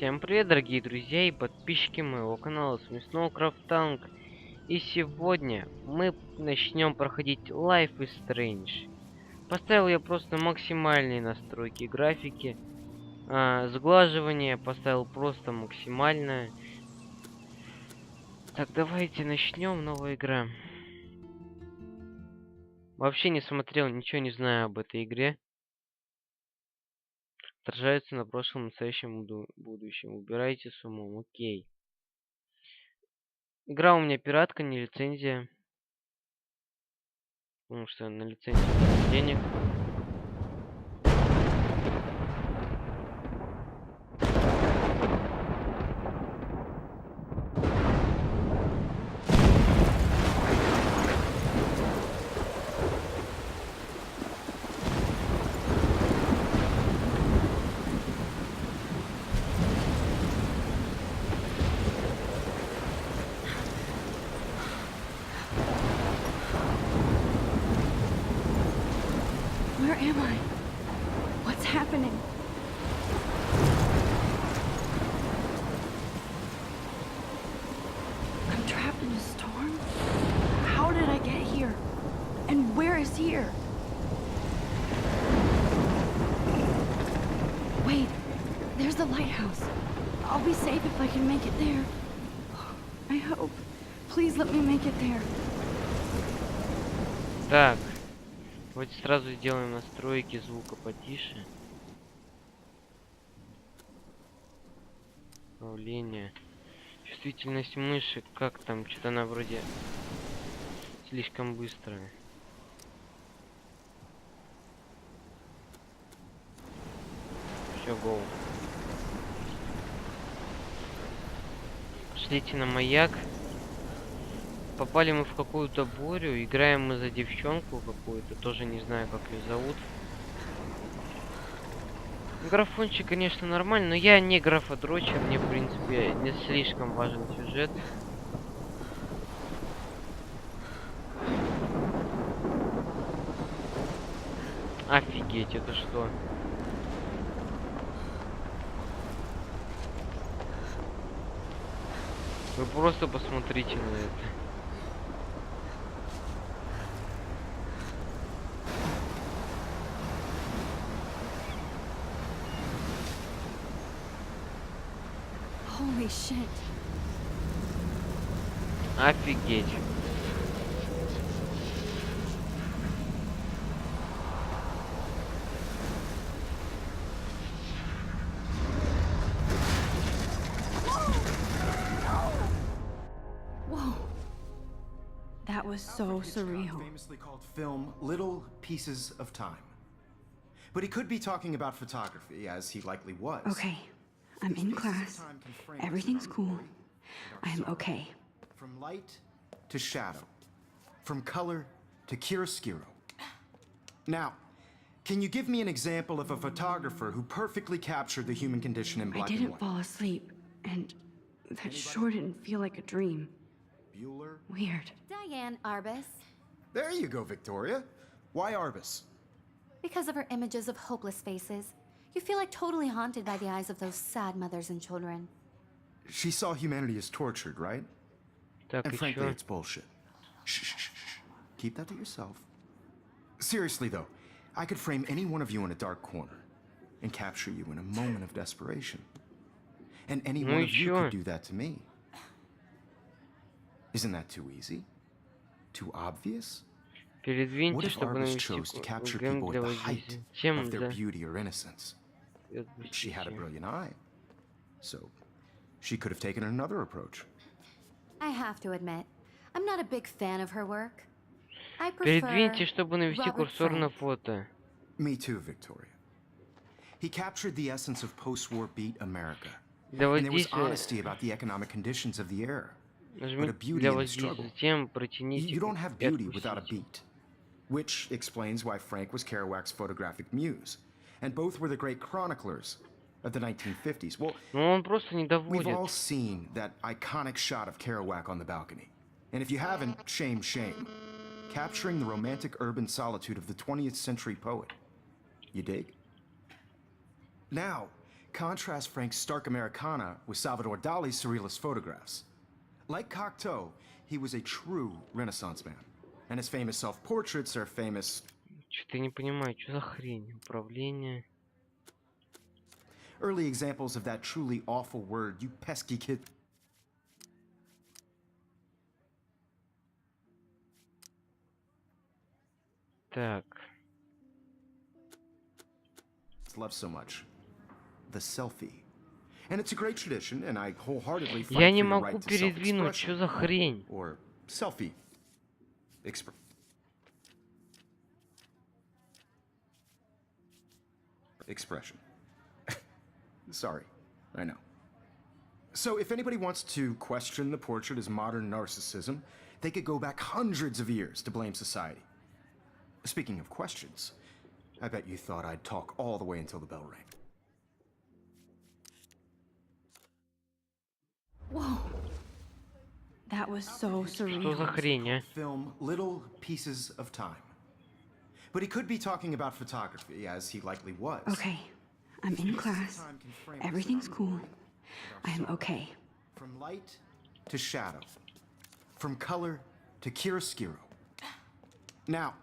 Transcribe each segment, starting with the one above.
Всем привет, дорогие друзья и подписчики моего канала, с вами снова CraftTank. И сегодня мы начнем проходить Life is Strange. Поставил я просто максимальные настройки графики, сглаживание поставил просто максимальное. Так, давайте начнем, новая игра. Вообще не смотрел, ничего не знаю об этой игре. Отражается на прошлом, настоящем, будущем. Убирайте с умом, окей. Игра у меня пиратка, не лицензия. Потому что на лицензию нет денег. Where am I? What's happening? I'm trapped in a storm? How did I get here? And where is here? Wait, there's the lighthouse. I'll be safe if I can make it there. I hope. Please let me make it there. Так. Давайте сразу сделаем настройки звука потише. Управление. Чувствительность мыши. Как там? Что-то она вроде слишком быстрая. Все, гоу. Шлите на маяк. Попали мы в какую-то бурю. Играем мы за девчонку какую-то. Тоже не знаю, как ее зовут. Графончик, конечно, нормально, но я не графодрочер. Мне, в принципе, не слишком важен сюжет. Офигеть, это что? Вы просто посмотрите на это. Holy shit. Офигеть. Whoa. That was so surreal. Famously called film Little Pieces of Time. But he could be talking about photography, as he likely was. Okay, I'm in class. Everything's cool. I'm okay. From light to shadow. From color to chiaroscuro. Now, can you give me an example of a photographer who perfectly captured the human condition in I black and didn't white? fall asleep, and that sure didn't feel like a dream. Bueller? Weird. Diane Arbus. There you go, Victoria. Why Arbus? Because of her images of hopeless faces, you feel like totally haunted by the eyes of those sad mothers and children. She saw humanity as tortured, right? Так, And и frankly, чё? it's bullshit. Shh, shh, shh, shh. Keep that to yourself. Seriously, though, I could frame any one of you in a dark corner and capture you in a moment of desperation. And any Ну one и of you чё? could do that to me. Isn't that too easy? Too obvious? What Передвиньте, if чтобы Arbus навести chose to capture гейм people для at the height воздействия? Чем of their за beauty or innocence? She had a brilliant eye. So, she could have taken another approach. I have to admit, I'm not a big fan of her work. I Передвиньте, prefer чтобы навести Robert курсор на Frank. фото. Me too, Victoria. He captured the essence of post-war beat America. Для And there was воздействия honesty about the economic conditions of the era. But a нажмите beauty для in the воздействия, struggle. затем протяните You don't have и beauty without a отпустите. beat. Which explains why Frank was Kerouac's photographic muse. And both were the great chroniclers of the 1950s. Well, Ну он просто не we've all доводит. seen that iconic shot of Kerouac on the balcony. And if you haven't, shame, shame. Capturing the romantic urban solitude of the 20th century poet. You dig? Now, Contrast Frank's stark Americana with Salvador Dali's surrealist photographs. Like Cocteau, he was a true Renaissance man, and his famous self-portraits are famous. Что-то не понимаю, что за хрень? Управление. Early examples of that truly awful word, you pesky kid. Так. Love so much. The selfie. And it's a great tradition, and I wholeheartedly fight Я for не your могу right to передвинуть, что self-expression. за хрень? Or selfie. Expression. Sorry, I know. So if anybody wants to question the portrait as modern narcissism, they could go back hundreds of years to blame society. Speaking of questions, I bet you thought I'd talk all the way until the bell rang. Whoa. That was so Что surreal. за хрень, а? Film little pieces of time. But he could be talking about photography, as he likely was. Okay, I'm in class. Everything's cool. I am okay. From light to shadow. From color to chiaroscuro. Now,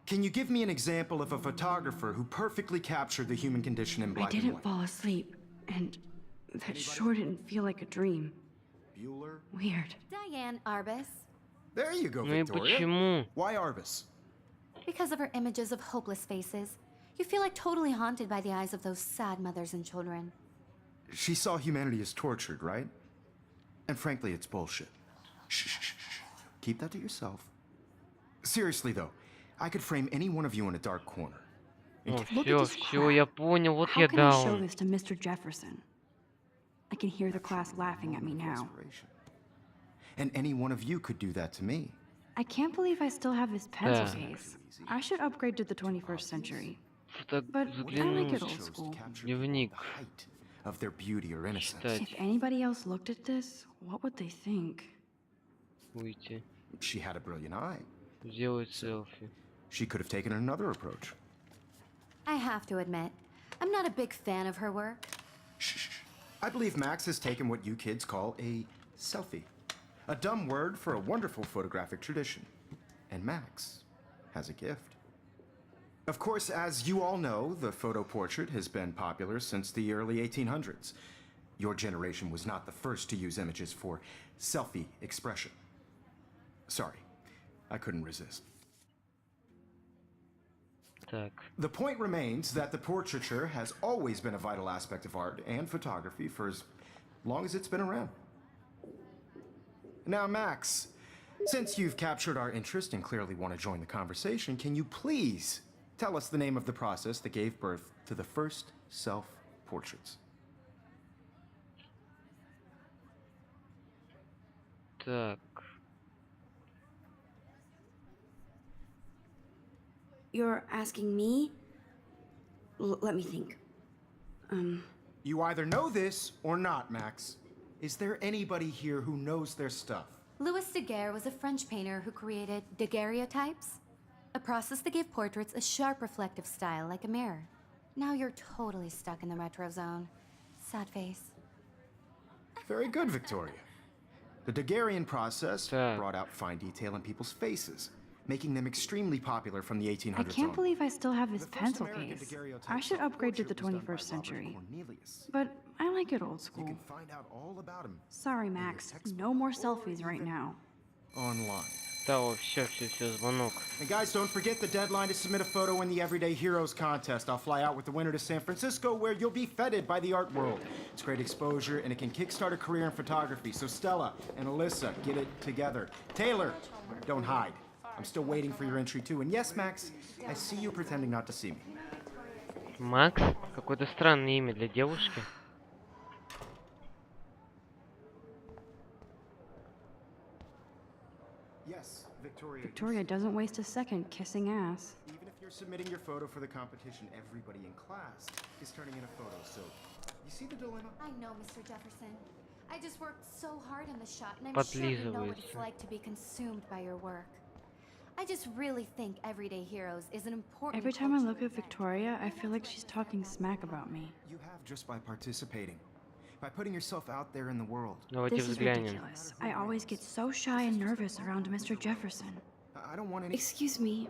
can you give me an example of a photographer who perfectly captured the human condition in I black and didn't white? fall asleep, and that sure didn't feel like a dream. Bueller? Weird. Diane Arbus. There you go, Ну и Victoria. почему? Why Arbus? Because of her images of hopeless faces, you feel like totally haunted by the eyes of those sad mothers and children. She saw humanity as tortured, right? And frankly, it's bullshit. Shh, shh, shh, shh. Keep that to yourself. Seriously, though, I could frame any one of you in a dark corner. О, Look все, at this все, я crap. понял, вот How я can I show даун. this to Mr. Jefferson? I can hear the class laughing at me now. And any one of you could do that to me. I can't believe I still have this pencil Да. case. I should upgrade to the 21st century. Так But I like it old заглянул. school. Дневник. The height of their beauty or innocence. Читать. If anybody else looked at this, what would they think? Выйти. She had a brilliant eye. Сделать селфи. She could have taken another approach. I have to admit, I'm not a big fan of her work. Shh, shh, shh. I believe Max has taken what you kids call a selfie. A dumb word for a wonderful photographic tradition. And Max has a gift. Of course, as you all know, the photo portrait has been popular since the early 1800s. Your generation was not the first to use images for selfie expression. Sorry, I couldn't resist. Так. The point remains that the portraiture has always been a vital aspect of art and photography for as long as it's been around. Now, Max, since you've captured our interest and clearly want to join the conversation, can you please tell us the name of the process that gave birth to the first self-portraits? Так. You're asking me? Let me think. You either know this or not, Max. Is there anybody here who knows their stuff? Louis Daguerre was a French painter who created daguerreotypes, a process that gave portraits a sharp reflective style like a mirror. Now you're totally stuck in the retro zone. Sad face. Very good, Victoria. The Daguerrean process Так. brought out fine detail in people's faces, making them extremely popular from the 1800s I can't on. believe I still have this The first pencil American case. daguerreotype I should upgrade to the self-portrait was 21st done by Robert century. Cornelius. But I like it old You school. can find out all about him Sorry, Max. No more selfies right now. online. Да, все, звонок. And guys, don't forget the deadline to submit a photo in the Everyday Heroes contest. I'll fly out with the winner to San Francisco, where you'll be feted by the art world. It's great exposure, and it can kickstart a career in photography. So Stella and Alyssa, get it together. Taylor, don't hide. I'm still waiting for your entry too. And yes, Max, I see you pretending not to see me. Макс? Какое-то странное имя для девушки. Yes, Victoria. Victoria doesn't waste a second kissing ass. Even if you're submitting your photo for the competition, everybody in class is turning in a photo. So, you see the dilemma? I know, Mr. Jefferson. I just worked so hard on the shot, and I'm sure you know what it's Подлизывается. like to be consumed by your work. I just really think Everyday Heroes is an important. Every time I look at Victoria, I feel like she's talking smack about me. You have just by participating, by putting yourself out there in the world. Давайте This is взглянем. ridiculous. I always get so shy and nervous around Mr. Jefferson. I don't want any. Excuse me,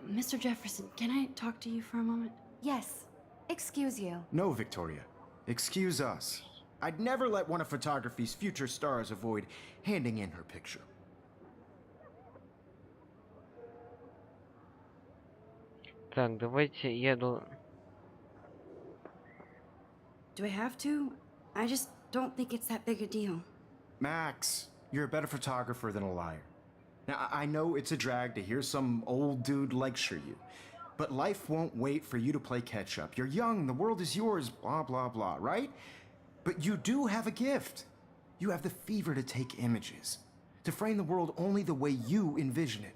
Mr. Jefferson, can I talk to you for a moment? Yes. Excuse you. No, Victoria. Excuse us. I'd never let one of photography's future stars avoid handing in her picture. Так, давайте я Do I have to? I just don't think it's that big a deal. Max, you're a better photographer than a liar. Now, I know it's a drag to hear some old dude lecture you, but life won't wait for you to play catch up. You're young, the world is yours, blah, blah, blah, right? But you do have a gift. You have the fever to take images, to frame the world only the way you envision it.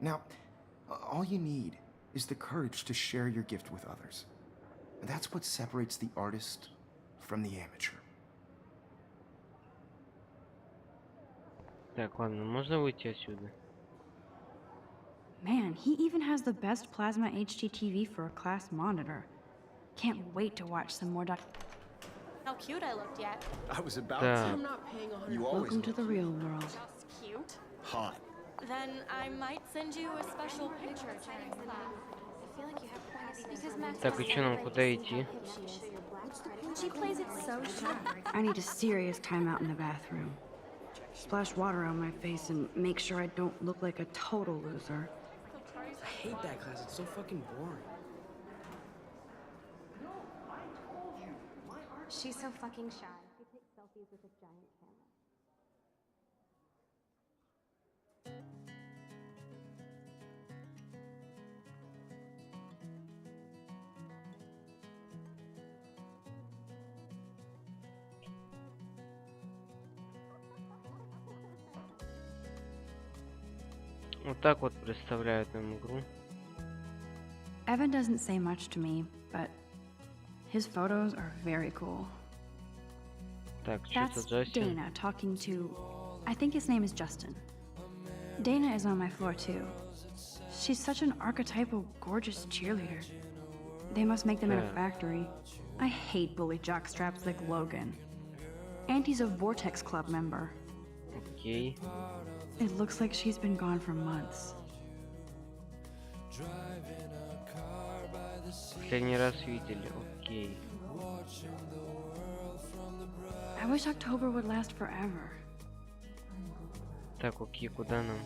Now, all you need is the courage to share your gift with others. And that's what separates the artist from the amateur. Так, ладно, можно выйти отсюда? Man, he even has the best plasma HDTV for a class monitor. Can't wait to watch some more How cute I looked yet. I was about Да. to. I'm not paying 100. You always Welcome to the real world. Just cute. hot. Then I might send you a special picture during class. I feel like you have because Max Так, и чё нам, куда идти? She plays it so shy. I need a serious timeout in the bathroom. Splash water on my face and make sure I don't look like a total loser. I hate that class. It's so fucking boring. She's so fucking shy. She takes selfies with a giant camera. Вот так вот представляют нам игру. Evan doesn't say much to me, but his photos are very cool. Так, что That's за Джастин? Dana talking to, I think his name is Justin. Dana is on my floor too. She's such an archetypal, gorgeous cheerleader. They must make them in a Yeah. factory. I hate bully jockstraps like Logan. And he's a Vortex Club member. Окей. It looks like she's been gone for months. Последний раз видели. Окей. I wish October would last forever. Так, окей, куда нам?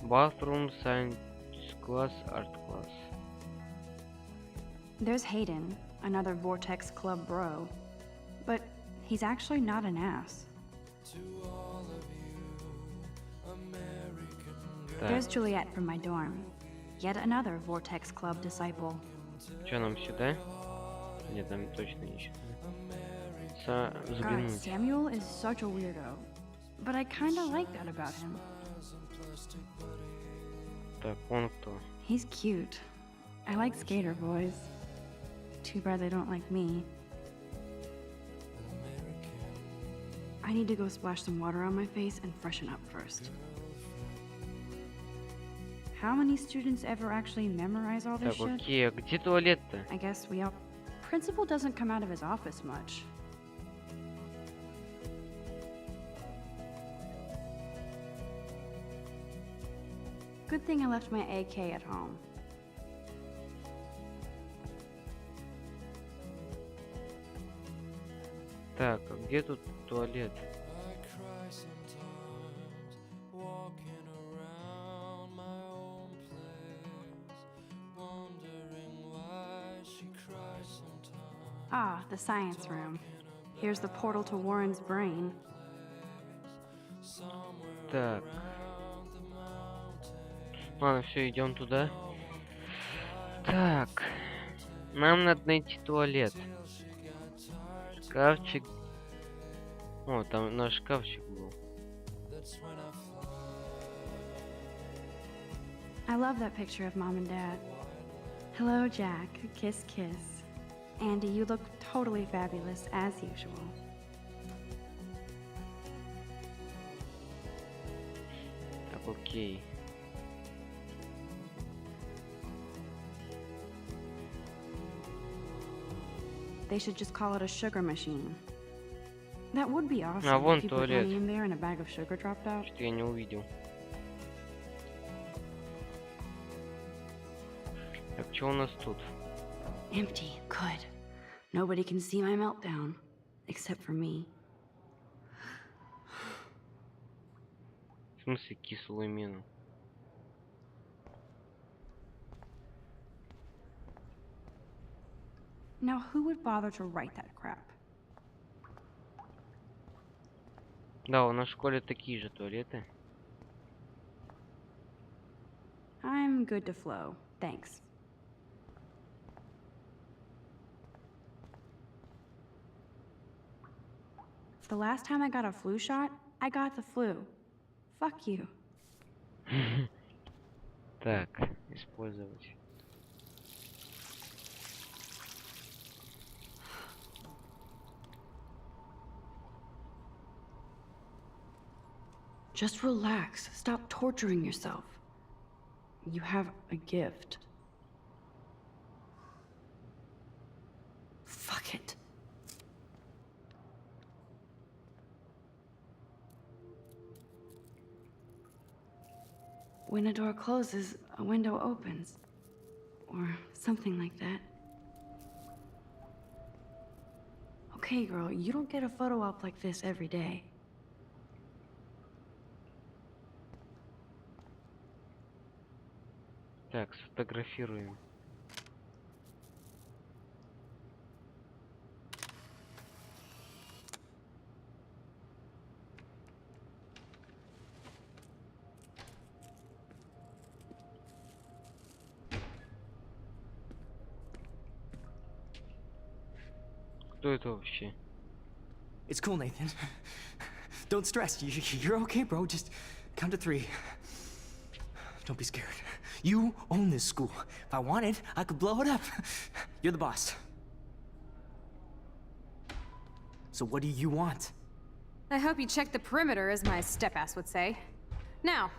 Bathroom, science class, art class. There's Hayden, another Vortex Club bro. But he's actually not an ass. Так, There's Juliet from my dorm. Yet another Vortex Club disciple. что нам сюда? Нет, там точно не сюда. God, Взглянуть. Samuel is such a weirdo. But I kinda like that about him. Так, он кто? He's cute. I like skater boys. Too bad they don't like me. I need to go splash some water on my face and freshen up first. How many students ever actually memorize all this Так, shit? окей, а где туалет-то? I guess we all... Principal doesn't come out of his office much. Good thing I left my AK at home. Так, а где тут туалет? Ah, the science room. Here's the portal to Warren's brain. Так. Ладно, все, идем туда. Так. Нам надо найти туалет. Шкафчик. О, там наш шкафчик был. I love that picture of Mom and Dad. Hello, Jack. Kiss, kiss. Andy, you look totally fabulous, as usual. Так, окей. They should just call it a sugar machine. That would be awesome А вон if you put туалет. money in there and a bag of sugar dropped out. Что я не увидел. Так, что у нас тут? Empty. Good. Nobody can see my meltdown. Except for me. В смысле кислую мину? Now who would bother to write that crap? Да, у нас в школе такие же туалеты. I'm good to flow. Thanks. The last time I got a flu shot, I got the flu. Fuck you. Так, использовать. Just relax. Stop torturing yourself. You have a gift. Fuck it. When a door closes, a window opens. Or something like that. Okay, girl, you don't get a photo op like this every day. Так, сфотографируем. Кто это вообще? It's cool, Nathan. Don't stress. You're okay, bro. Just count to 3. Don't be scared. You own this school. If I wanted, I could blow it up. You're the boss. So what do you want? I hope you checked the perimeter, as my step-ass would say. Now,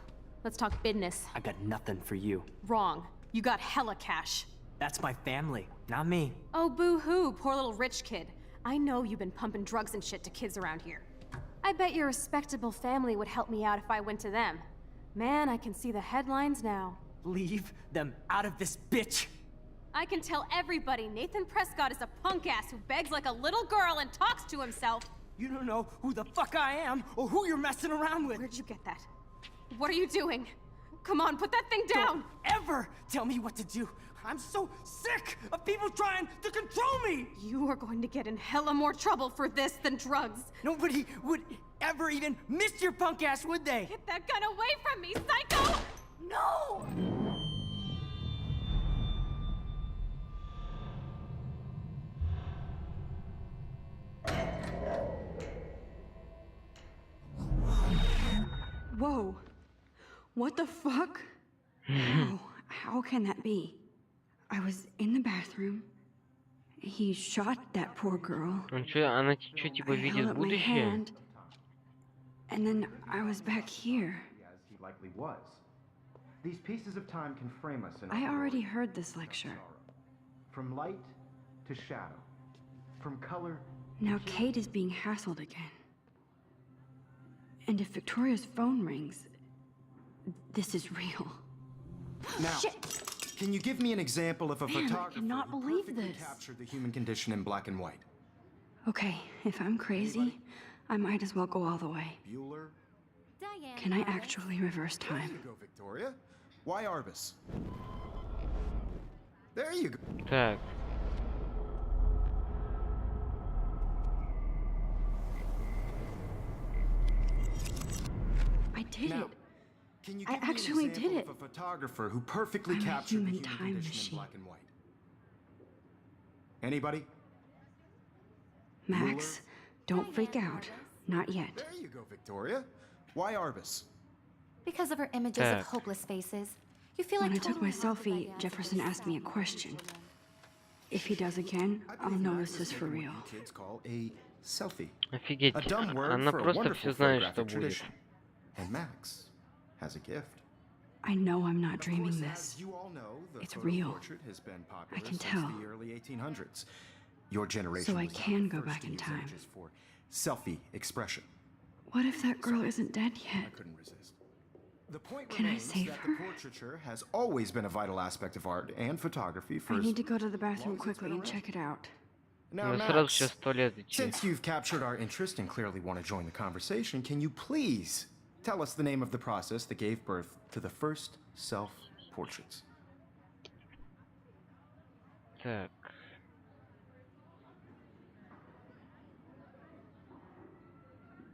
let's talk business. I got nothing for you. Wrong. You got hella cash. That's my family, not me. Oh, boo-hoo, poor little rich kid. I know you've been pumping drugs and shit to kids around here. I bet your respectable family would help me out if I went to them. Man, I can see the headlines now. Leave them out of this bitch! I can tell everybody Nathan Prescott is a punk ass who begs like a little girl and talks to himself. You don't know who the fuck I am or who you're messing around with. Where'd you get that? What are you doing? Come on, put that thing down! Don't ever tell me what to do. I'm so sick of people trying to control me! You are going to get in hella more trouble for this than drugs. Nobody would ever even miss your punk ass, would they? Get that gun away from me, psycho! No! Whoa. What the fuck? How can that be? I was in the bathroom. He shot that poor girl. Она что, типа I held видит up my будущее? hand, and then I was back here. As he likely was. These pieces of time can frame us in I our already glory heard this and lecture. sorrow. From light to shadow. From color Now Kate is being hassled again. And if Victoria's phone rings, this is real. Now, Shit! can you give me an example of a Man, I photographer cannot who believe perfectly this. captured the human condition in black and white? Okay, if I'm crazy, I might as well go all the way. Bueller? Diane. Can I Arbus. actually reverse There time? you go, Victoria. Why Arbus? There you go. Так. I did Now, it. can you I give me an actually example did it. of a photographer who perfectly I'm a captured the human human time condition machine. in black and white? Anybody? Max, don't freak out. Not yet. There you go, Victoria. Why Arbus? Because of her images of Tak. hopeless faces. You feel When like I took my totally haunted by the selfie, eyes of Jefferson these asked me a sad question. children. If he does again, I I'll believe know Max this is is for taking real. what you kids call a selfie. Офигеть. A dumb word Она for a просто wonderful все знает, что photographic будет. tradition. And Max has a gift. I know I'm not Of dreaming course, this. as you all know, the It's photo real. portrait has been popular I can since tell. the early 1800s. Your generation So I was not can the go first back to in use time. images for selfie expression. What if that girl isn't dead I yet? couldn't resist. The point Can I remains save that her? the portraiture has always been a vital aspect of art and photography for I as need to go to the bathroom long as it's quickly been and check it out. Now, Ну, сразу Max, сейчас в туалет идти. since you've captured our interest and clearly want to join the conversation, can you please tell us the name of the process that gave birth to the first self-portraits? Так.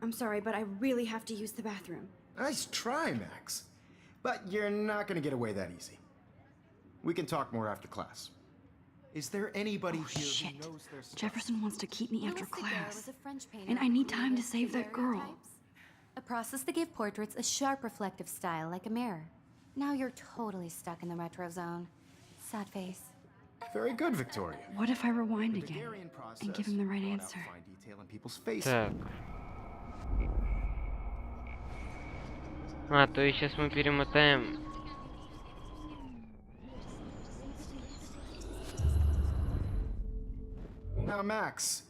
I'm sorry, but I really have to use the bathroom. Nice try, Max. But you're not going to get away that easy. We can talk more after class. Is there anybody Oh, here shit. who knows their stuff? Jefferson wants to keep me after Louis Daguerre class. was a French painter And I who need time to created save that girl. daguerreotypes, a process that gave portraits a sharp reflective style like a mirror. Now you're totally stuck in the retro zone. Sad face. Very good, Victoria. What if I rewind The again Daguerrean process and give him the right brought out answer? fine detail in people's faces. Так. А, то есть сейчас мы перемотаем. Now, Max,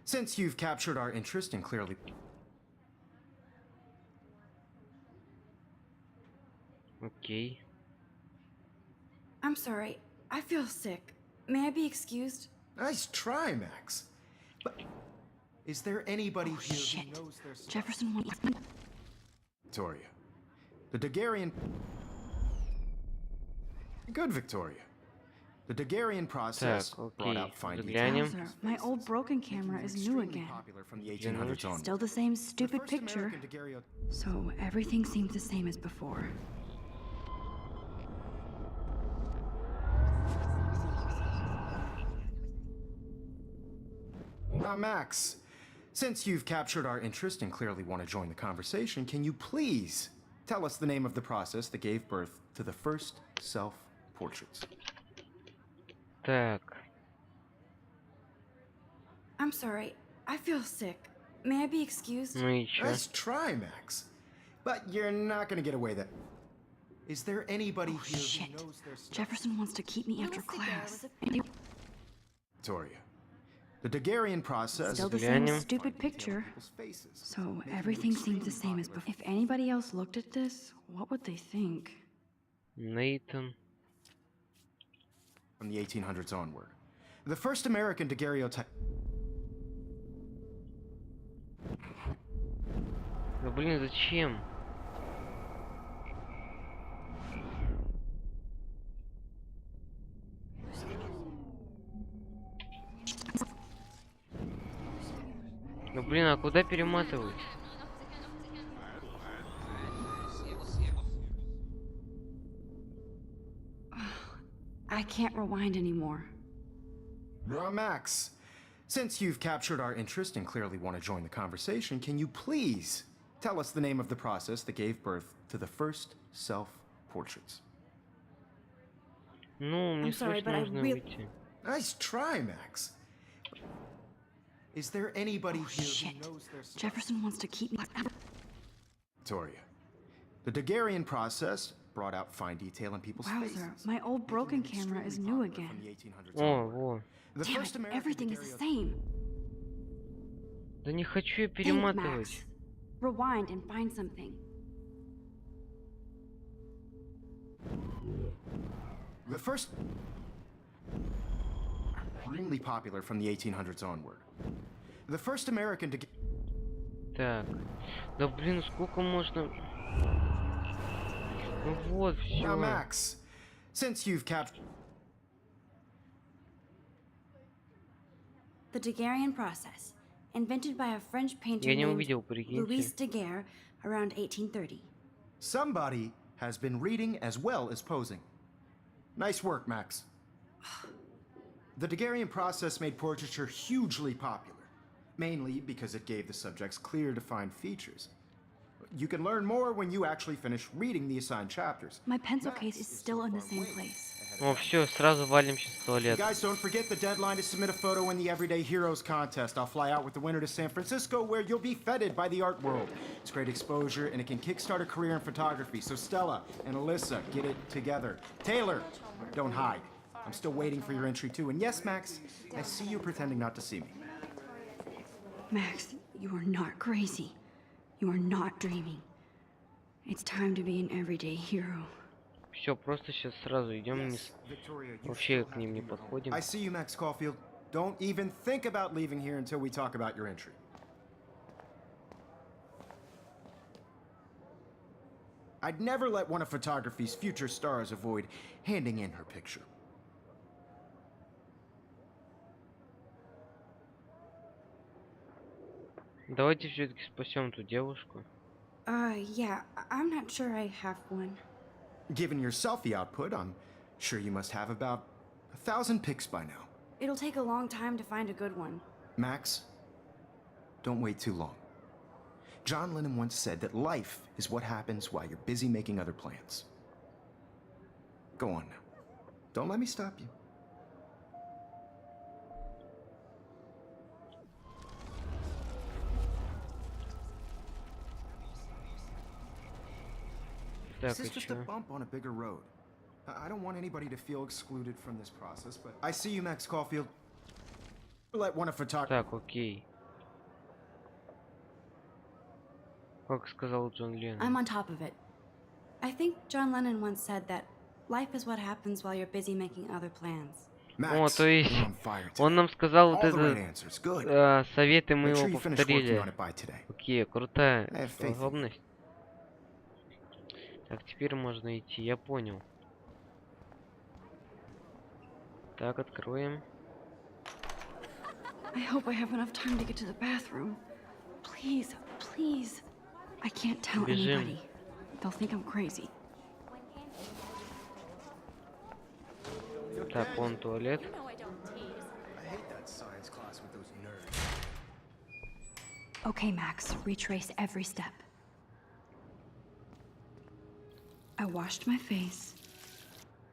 since you've captured our interest and clearly... Окей. I'm sorry. I feel sick. May I be excused? Nice try, Max. But is there anybody Oh, here shit. who knows their stuff? Jefferson wants... Victoria. The Daguerrean... Good, Victoria. The Daguerrean process Так, brought окей. out fine Заглянем. details. Wowzer, my old broken camera is new Extremely again. popular from the 1800s on. Still the same The stupid first picture. American daguerreotype- So everything seems the same as before. Now, Max, since you've captured our interest and clearly want to join the conversation, can you please tell us the name of the process that gave birth to the first self-portraits? Так. I'm sorry. I feel sick. May I be excused? Ну и чё? Nice try, Max. But you're not going to get away that... Is there anybody Oh, here shit. who knows their stuff? Jefferson wants to keep me after Louis Daguerre class. was a Victoria. The Daguerrean process... Still the Заглянем. same stupid picture. People's faces, So making them everything seems the extremely same as popular before. If anybody else looked at this, what would they think? Нейтан. from the 1800s onward. The first American daguerreotype... Да блин, зачем? Ну блин, а куда перематывать? I can't rewind anymore. Now, Max, since you've captured our interest and clearly want to join the conversation, can you please tell us the name of the process that gave birth to the first self-portraits? Ну, мне I'm sorry, срочно but I нужно really- выйти. Nice try, Max. Is there anybody Oh, here shit. who knows their stuff? Jefferson wants to keep me. Victoria. The Daguerrean process brought out fine detail in people's faces. Wowzer, my old making broken them camera is extremely new popular again. from the 1800s О, onward. во. The Damn first it, American everything is the daguerreotype- same. Да не хочу я Think, перематывать. Max. Rewind and find something. The first... extremely popular from the 1800s onward. The first American daguerreotype... Так. Да блин, сколько можно... Ну вот, Now, все. Max, since you've captured... The Daguerrean process, invented by a French painter Я не named увидел, прикиньте. Louis Daguerre around 1830. Somebody has been reading as well as posing. Nice work, Max. The Daguerrean process made portraiture hugely popular, mainly because it gave the subjects clear, defined features. You can learn more when you actually finish reading the assigned chapters. My pencil Max case is is still so in the far same way place. ahead О, все, сразу валим сейчас в You туалет. guys don't forget the deadline to submit a photo in the Everyday Heroes contest. I'll fly out with the winner to San Francisco, where you'll be feted by the art world. It's great exposure, and it can kickstart a career in photography. So Stella and Alyssa, get it together. Taylor, don't hide. I'm still waiting for your entry too. And yes, Max, I see you pretending not to see me. Max, you are not crazy. You are not dreaming. It's time to be an everyday hero. Все, просто сейчас сразу идем вниз. Victoria, you Вообще still к have ним to не be alone. подходим. I see you, Max Caulfield. Don't even think about leaving here until we talk about your entry. I'd never let one of photography's future stars avoid handing in her picture. Давайте все-таки спасем ту девушку. Yeah, I'm not sure I have one. Given your selfie output, I'm sure you must have about 1,000 pics by now. It'll take a long time to find a good one. Max, don't wait too long. John Lennon once said that life is what happens while you're busy making other plans. Go on now. Don't let me stop you. Так, This и is just a чё? bump on a bigger road. I don't want anybody to feel excluded from this process, but I see you, Max Caulfield. Let one of photography. Так, окей. Как сказал Джон I'm Леннон. on top of it. I think John Lennon once said that life is what happens while you're busy making other plans. О, Max, то есть you're on fire он today. нам сказал вот All the right это answers. Good. советы, мы Make sure его you finish working on повторили. it by today. Окей, крутая I have faith in you. способность. Так, теперь можно идти, я понял. Так, откроем. I hope I have enough time to get to the bathroom. Please, please. I can't tell Бежим. anybody. They'll think I'm crazy. Так, вон туалет. No, I don't tease. I hate that science class with those nerds. Okay, Max, retrace every step. I washed my face.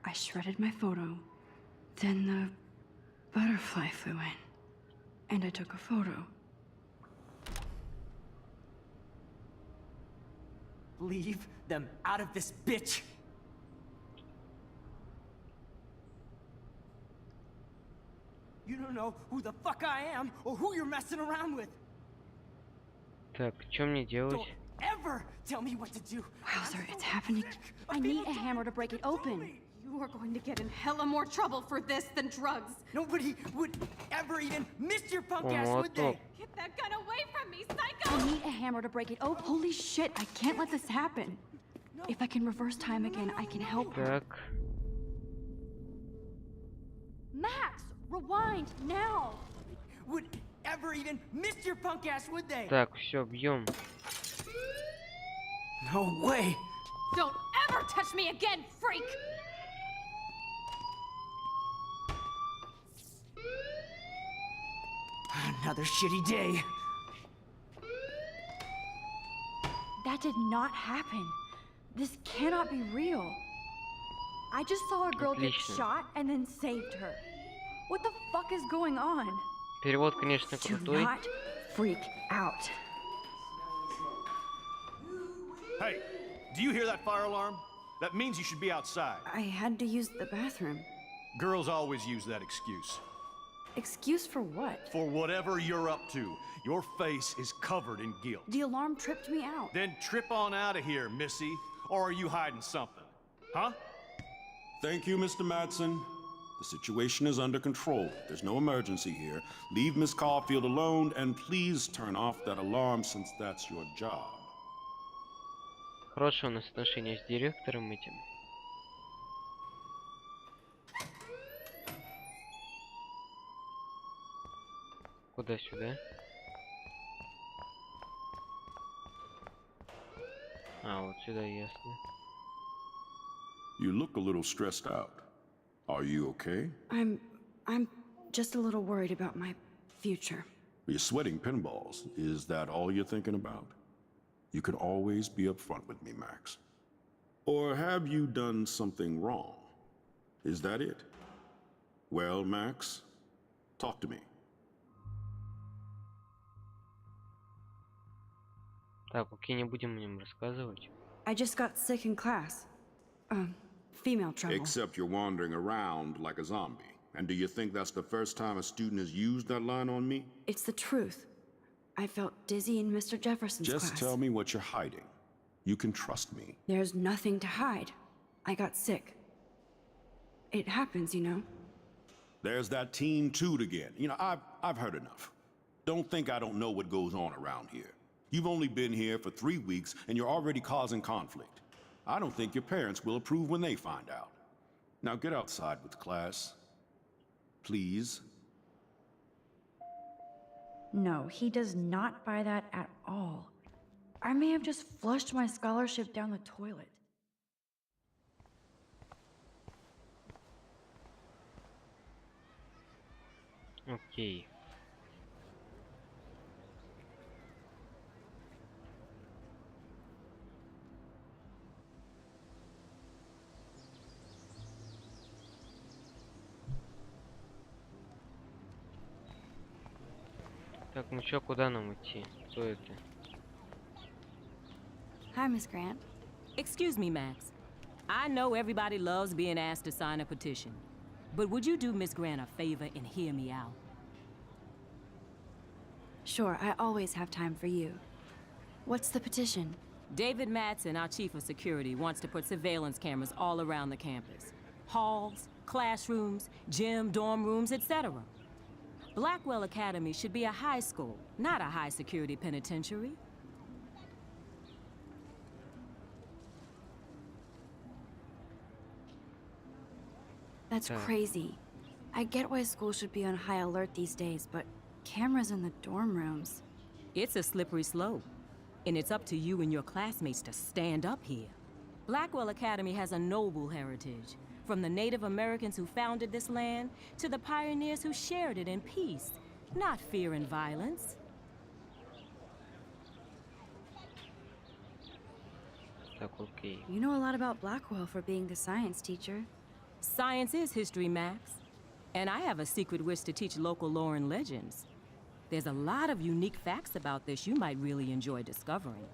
I shredded my photo. Then the butterfly flew in. And I took a photo. Leave them out of this bitch! You don't know who the fuck I am or who you're messing around with. Так, что мне делать? Don't ever tell me what to do. Wowzer, it's happening. I need a hammer to break it open. You are going to get in hella more trouble for this than drugs. Nobody would ever even miss your punk О, ass, would they? молоток. Get that gun away from me, I psycho! need a hammer to break it open. Holy shit, I can't let this happen. If I can reverse time again, I can help her. Так, Max, rewind now! Would ever even miss your punk ass, would they? так, все, бьем. No way! Don't ever touch me again, freak! Another shitty day. That did not happen. This cannot be real. I just saw a girl get Отлично. shot and then saved her. What the fuck is going on? Перевод, конечно, Do крутой. not freak out. Hey, do you hear that fire alarm? That means you should be outside. I had to use the bathroom. Girls always use that excuse. Excuse for what? For whatever you're up to, your face is covered in guilt. The alarm tripped me out. Then trip on out of here, Missy. Or are you hiding something? Huh? Thank you, Mr. Madsen. The situation is under control. There's no emergency here. Leave Miss Caulfield alone, and please turn off that alarm since that's your job. Хорошее у нас отношение с директором этим. Куда сюда? А, вот сюда, ясно. You look a little stressed out. Are you okay? I'm just a little worried about my future. You're sweating pinballs. Is that all you're thinking about? You can always be upfront with me, Max. Or have you done something wrong? Is that it? Well, Max, talk to me. Так, окей, не будем о нем рассказывать. I just got sick in class. Female trouble. Except you're wandering around like a zombie. And do you think that's the first time a student has used that line on me? It's the truth. I felt dizzy in Mr. Jefferson's class. Just tell me what you're hiding. You can trust me. There's nothing to hide. I got sick. It happens, you know. There's that teen toot again. You know, I've heard enough. Don't think I don't know what goes on around here. You've only been here for 3 weeks and you're already causing conflict. I don't think your parents will approve when they find out. Now get outside with class. Please. No, he does not buy that at all. I may have just flushed my scholarship down the toilet. Окей. Так, ну чё, куда нам идти? Кто это? Hi, Miss Grant. Excuse me, Max. I know everybody loves being asked to sign a petition, but would you do Miss Grant a favor and hear me out? Sure, I always have time for you. What's the petition? David Madsen, our chief of security, wants to put surveillance cameras all around the campus. Halls, classrooms, gym, dorm rooms, etc. Blackwell Academy should be a high school, not a high-security penitentiary. That's crazy. I get why schools should be on high alert these days, but cameras in the dorm rooms. It's a slippery slope, and it's up to you and your classmates to stand up here. Blackwell Academy has a noble heritage, from the Native Americans who founded this land to the pioneers who shared it in peace, not fear and violence. Так, окей. You know a lot about Blackwell for being the science teacher. Science is history, Max. And I have a secret wish to teach local lore and legends. There's a lot of unique facts about this you might really enjoy discovering.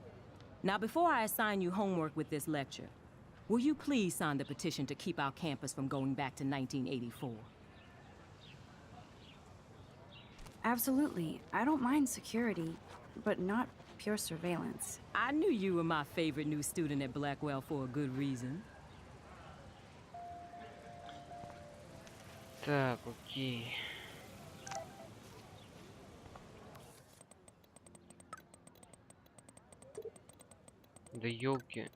Now, before I assign you homework with this lecture, will you please sign the petition to keep our campus from going back to 1984? Absolutely. I don't mind security, but not pure surveillance. I knew you were my favorite new student at Blackwell for a good reason. Так, окей. Да ёлки.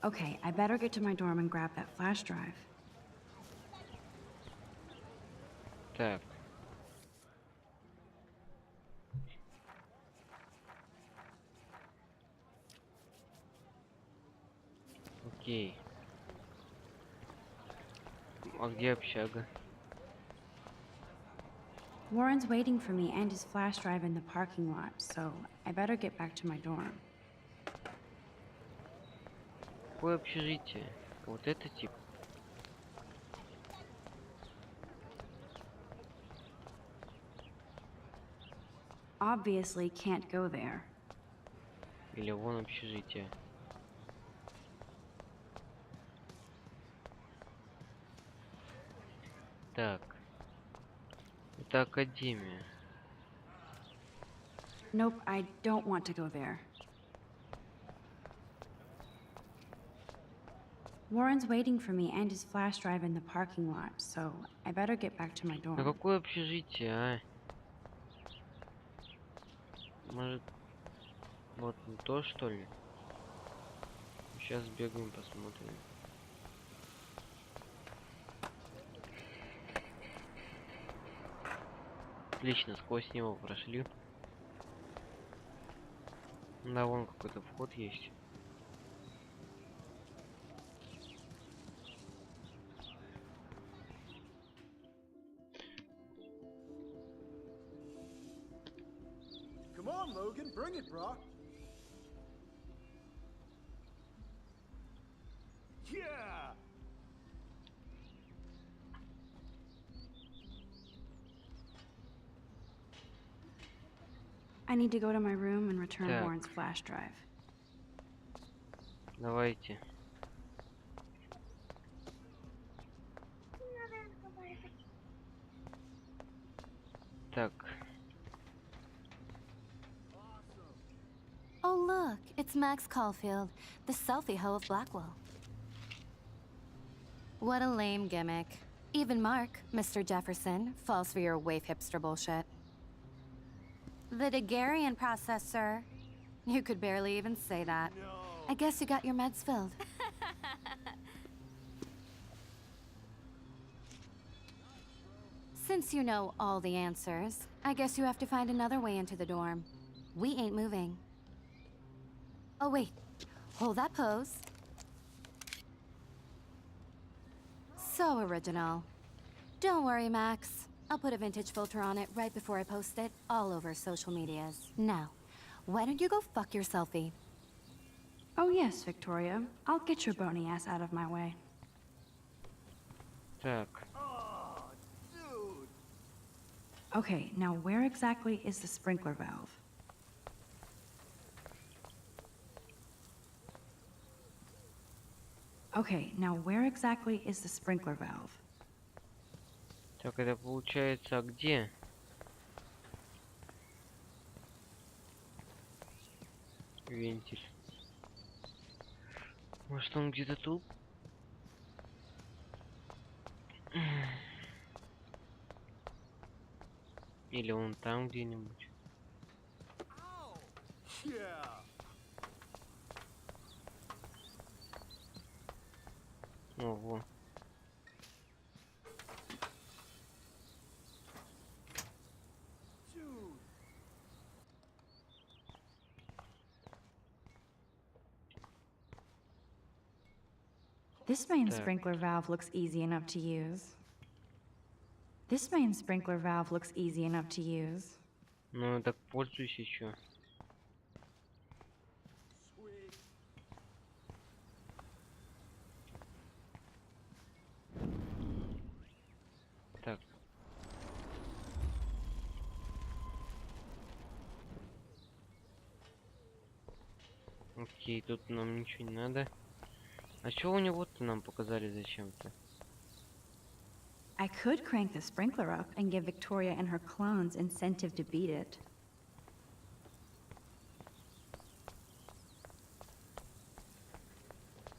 Okay, I better get to my dorm and grab that flash drive. Так. Окей. А где общага? Warren's waiting for me and his flash drive in the parking lot, so I better get back to my dorm. Какое общежитие? Вот это тип. Obviously can't go there. Или вон общежитие. Так. Это академия. Nope, I don't want to go there. Warren's waiting for me and his flash drive in the parking lot, so I better get back to my Ну dorm. какое общежитие, а? Может, вот не то, что ли? Сейчас бегаем, посмотрим. Отлично, сквозь него прошли. Да, вон какой-то вход есть. Come on, Logan, bring it, bro. Yeah. I need to go to my room and return Так. Warren's flash drive. Давайте. Так. Oh, look, it's Max Caulfield, the selfie hoe of Blackwell. What a lame gimmick. Even Mark, Mr. Jefferson, falls for your wave hipster bullshit. The Daguerrean process, sir. You could barely even say that. No. I guess you got your meds filled. Since you know all the answers, I guess you have to find another way into the dorm. We ain't moving. Oh, wait. Hold that pose. So original. Don't worry, Max. I'll put a vintage filter on it right before I post it all over social medias. Now, why don't you go fuck your selfie? Oh yes, Victoria. I'll get your bony ass out of my way. Так. Oh, dude. Okay, now where exactly is the sprinkler valve? Okay, now where exactly is the sprinkler valve? Так, это получается, а где? Вентиль. Может, он где-то тут? Или он там где-нибудь? Yeah. Ого. Dude. This main Так. sprinkler valve looks easy enough to use. This main sprinkler valve looks easy enough to use. Ну, так пользуюсь еще. Sweet. Так. Окей, тут нам ничего не надо. А чё у него-то нам показали зачем-то? I could crank the sprinkler up and give Victoria and her clones incentive to beat it.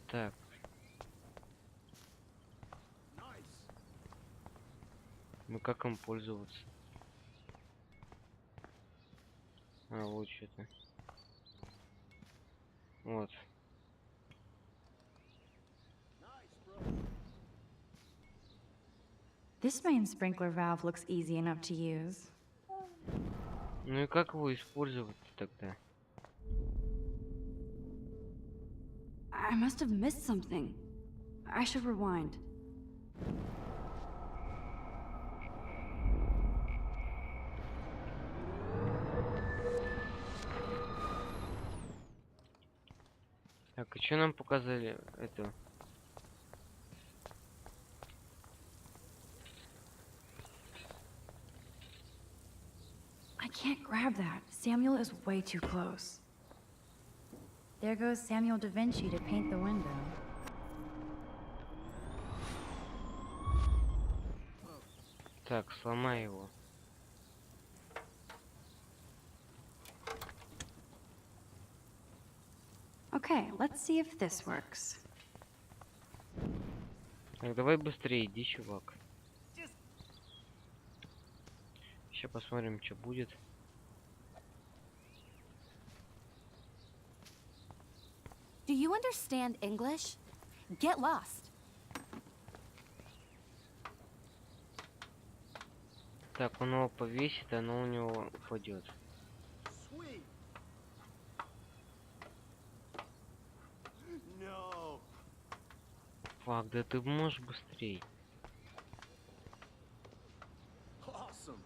Так. Nice. Ну как им пользоваться? А, вот что-то. Вот. Nice, bro. This main sprinkler valve looks easy enough to use. Ну и как его использовать тогда? I must have missed something. I should rewind. Так, и что нам показали это? I can't grab that. Samuel is way too close. There goes Samuel da Vinci to paint the window. Так, сломай его. Okay, let's see if this works. Так, давай быстрее, иди, чувак. Сейчас посмотрим, что будет. Do you understand English? Get lost. Так, он его повесит, оно у него упадет. Sweet. No. Фак, да ты можешь быстрее. Awesome.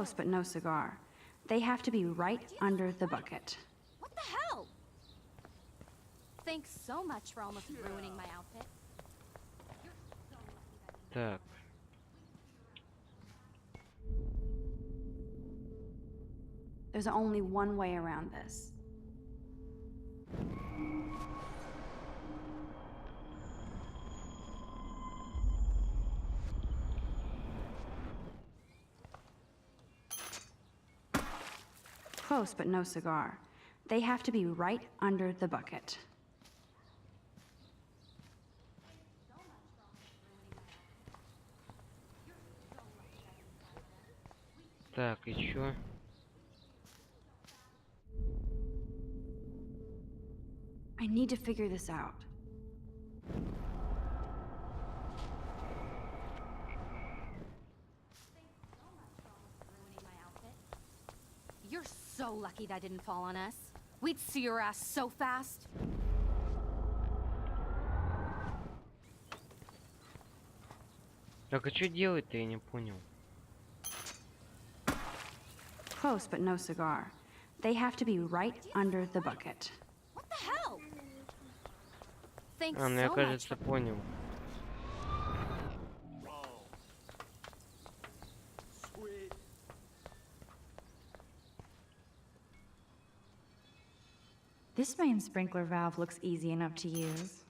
Close, but no cigar. They have to be right under the bucket. What the hell? Thanks so much for almost ruining my outfit. Так. There's only one way around this. Close, but no cigar. They have to be right under the bucket. Так, и чё? I need to figure this out. You're so lucky that didn't fall on us. We'd see your ass so fast. Так, а чё делать-то, я не понял. Close, but no cigar. They have to be right under the bucket. What the hell? Thanks А, ну я, so much. кажется, понял. This main sprinkler valve looks easy enough to use.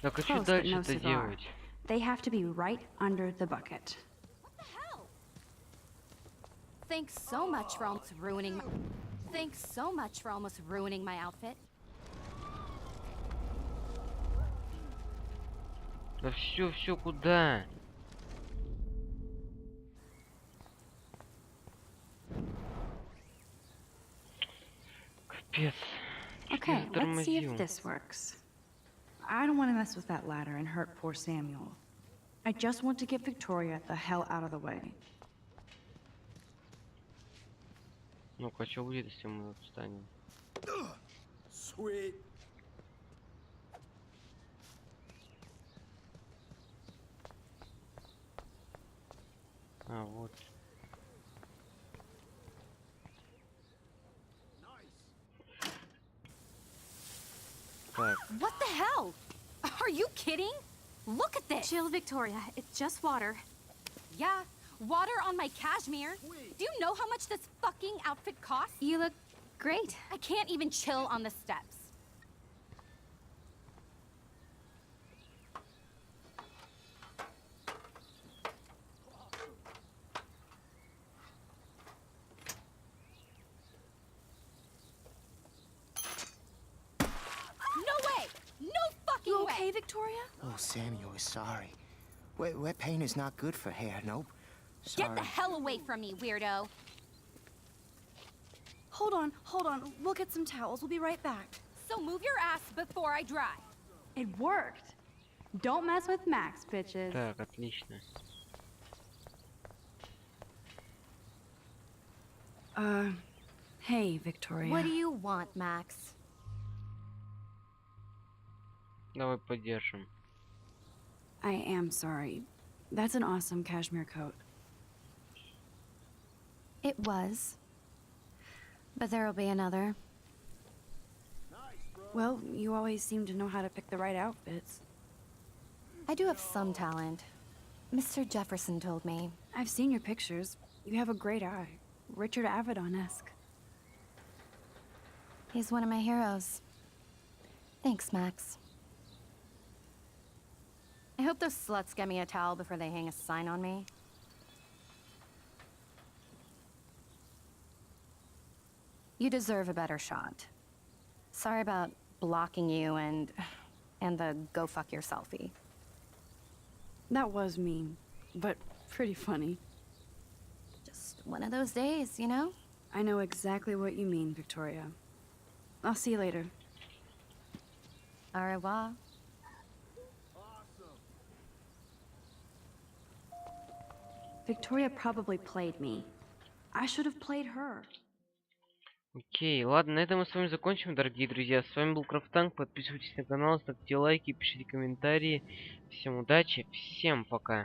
Так, а чё Close, but no дальше-то cigar. делать? They have to be right under the bucket. What the hell? Thanks so much for almost ruining. Thanks so much for almost ruining my outfit. Да все, куда? Капец. Чуть не Okay, let's see if затормозил. this works. I don't want to mess with that ladder and hurt poor Samuel. I just want to get Victoria the hell out of the way. Ну-ка, что будет, если мы встанем? Sweet. А, вот. Так, What the hell? Are you kidding? Look at this. Chill, Victoria. It's just water. Yeah, water on my cashmere. Do you know how much this fucking outfit costs? You look great. I can't even chill on the steps. No way! No fucking You way! okay, Victoria? Oh, Samuel is sorry. Wet paint is not good for hair, nope. Sorry. Get the hell away from me, weirdo. Hold on. We'll get some towels. We'll be right back. So move your ass before I dry. It worked. Don't mess with Max, bitches. так, отлично. Hey, Victoria. What do you want, Max? Давай поддержим. I am sorry. That's an awesome cashmere coat. It was. But there'll be another. Well, you always seem to know how to pick the right outfits. I do have some talent. Mr. Jefferson told me. I've seen your pictures. You have a great eye. Richard Avedon-esque. He's one of my heroes. Thanks, Max. I hope those sluts get me a towel before they hang a sign on me. You deserve a better shot. Sorry about blocking you and the go fuck your selfie. That was mean, but pretty funny. Just one of those days, you know? I know exactly what you mean, Victoria. I'll see you later. Au revoir. Victoria probably played me. I should have played her. Окей, ладно, на этом мы с вами закончим, дорогие друзья. С вами был CraftTanks. Подписывайтесь на канал, ставьте лайки, пишите комментарии. Всем удачи, всем пока.